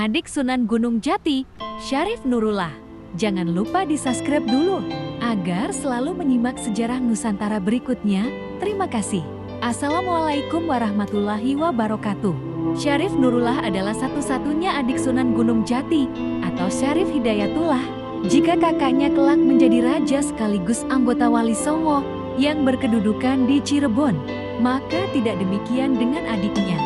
adik Sunan Gunung Jati, Syarif Nurullah. Jangan lupa di-subscribe dulu, agar selalu menyimak sejarah Nusantara berikutnya. Terima kasih. Assalamualaikum warahmatullahi wabarakatuh. Syarif Nurullah adalah satu-satunya adik Sunan Gunung Jati, atau Syarif Hidayatullah. Jika kakaknya kelak menjadi raja sekaligus anggota Wali Songo, yang berkedudukan di Cirebon, maka tidak demikian dengan adiknya.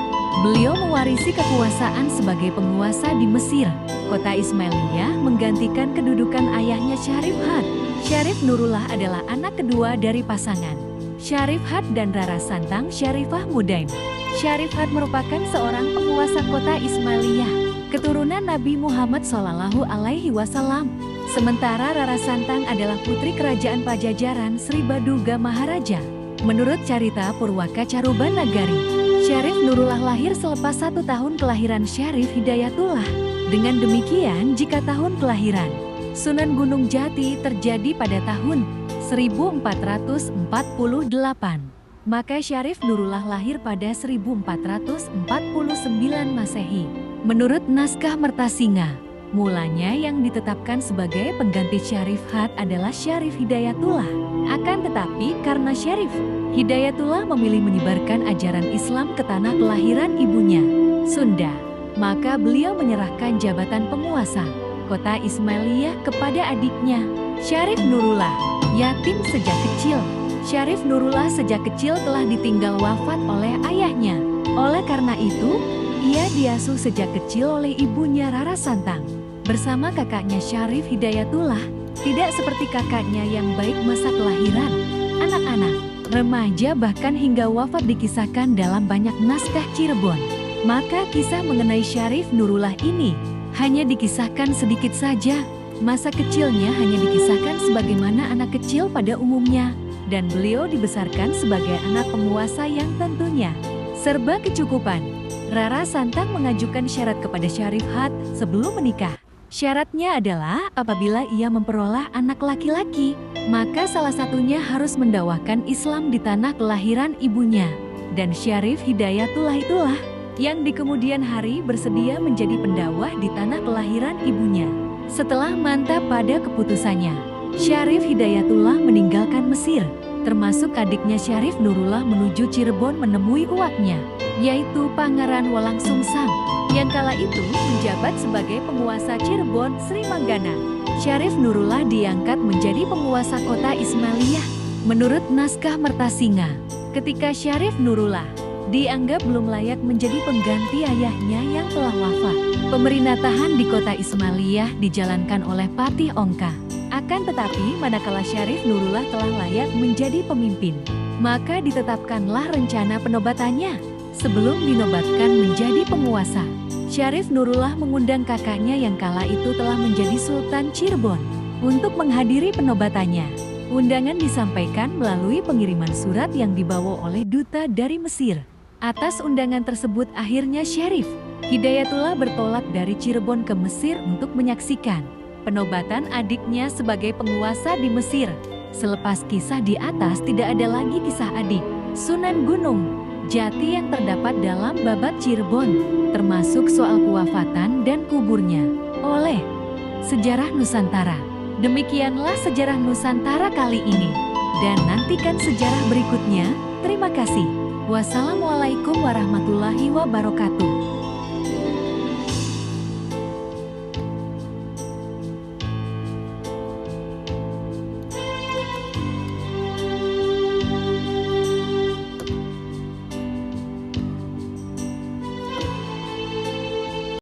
Beliau mewarisi kekuasaan sebagai penguasa di Mesir. Kota Ismailiyah menggantikan kedudukan ayahnya Syarif Had. Syarif Nurullah adalah anak kedua dari pasangan Syarif Had dan Rara Santang Syarifah Mudaim. Syarif Had merupakan seorang penguasa kota Ismailiyah, keturunan Nabi Muhammad SAW. Sementara Rara Santang adalah putri kerajaan Pajajaran Sri Baduga Maharaja. Menurut carita Purwaka Caruban Nagari, Syarif Nurullah lahir selepas 1 tahun kelahiran Syarif Hidayatullah. Dengan demikian, jika tahun kelahiran Sunan Gunung Jati terjadi pada tahun 1448, maka Syarif Nurullah lahir pada 1449 Masehi. Menurut naskah Mertasinga, mulanya yang ditetapkan sebagai pengganti Syarif Had adalah Syarif Hidayatullah. Akan tetapi karena Syarif Hidayatullah memilih menyebarkan ajaran Islam ke tanah kelahiran ibunya, Sunda, maka beliau menyerahkan jabatan penguasa kota Ismailiyah kepada adiknya, Syarif Nurullah. Yatim sejak kecil, Syarif Nurullah sejak kecil telah ditinggal wafat oleh ayahnya. Oleh karena itu, ia diasuh sejak kecil oleh ibunya Rara Santang bersama kakaknya Syarif Hidayatullah. Tidak seperti kakaknya yang baik masa kelahiran, anak-anak, remaja bahkan hingga wafat dikisahkan dalam banyak naskah Cirebon. Maka kisah mengenai Syarif Nurullah ini hanya dikisahkan sedikit saja. Masa kecilnya hanya dikisahkan sebagaimana anak kecil pada umumnya, dan beliau dibesarkan sebagai anak penguasa yang tentunya serba kecukupan. Rara Santang mengajukan syarat kepada Syarif Had sebelum menikah. Syaratnya adalah apabila ia memperoleh anak laki-laki, maka salah satunya harus mendakwahkan Islam di tanah kelahiran ibunya. Dan Syarif Hidayatullah itulah yang di kemudian hari bersedia menjadi pendakwah di tanah kelahiran ibunya. Setelah mantap pada keputusannya, Syarif Hidayatullah meninggalkan Mesir, termasuk adiknya Syarif Nurullah menuju Cirebon menemui uaknya, yaitu Pangeran Walangsungsang, yang kala itu menjabat sebagai penguasa Cirebon Sri Manggana. Syarif Nurullah diangkat menjadi penguasa kota Ismailiyah. Menurut naskah Mertasinga, ketika Syarif Nurullah dianggap belum layak menjadi pengganti ayahnya yang telah wafat, pemerintahan di kota Ismailiyah dijalankan oleh Patih Ongka. Akan tetapi manakala Syarif Nurullah telah layak menjadi pemimpin, maka ditetapkanlah rencana penobatannya. Sebelum dinobatkan menjadi penguasa, Syarif Nurullah mengundang kakaknya yang kala itu telah menjadi Sultan Cirebon untuk menghadiri penobatannya. Undangan disampaikan melalui pengiriman surat yang dibawa oleh duta dari Mesir. Atas undangan tersebut akhirnya Syarif Hidayatullah bertolak dari Cirebon ke Mesir untuk menyaksikan penobatan adiknya sebagai penguasa di Mesir. Selepas kisah di atas tidak ada lagi kisah adik Sunan Gunung Jati yang terdapat dalam babat Cirebon, termasuk soal kewafatan dan kuburnya oleh Sejarah Nusantara. Demikianlah sejarah Nusantara kali ini, dan nantikan sejarah berikutnya. Terima kasih. Wassalamualaikum warahmatullahi wabarakatuh.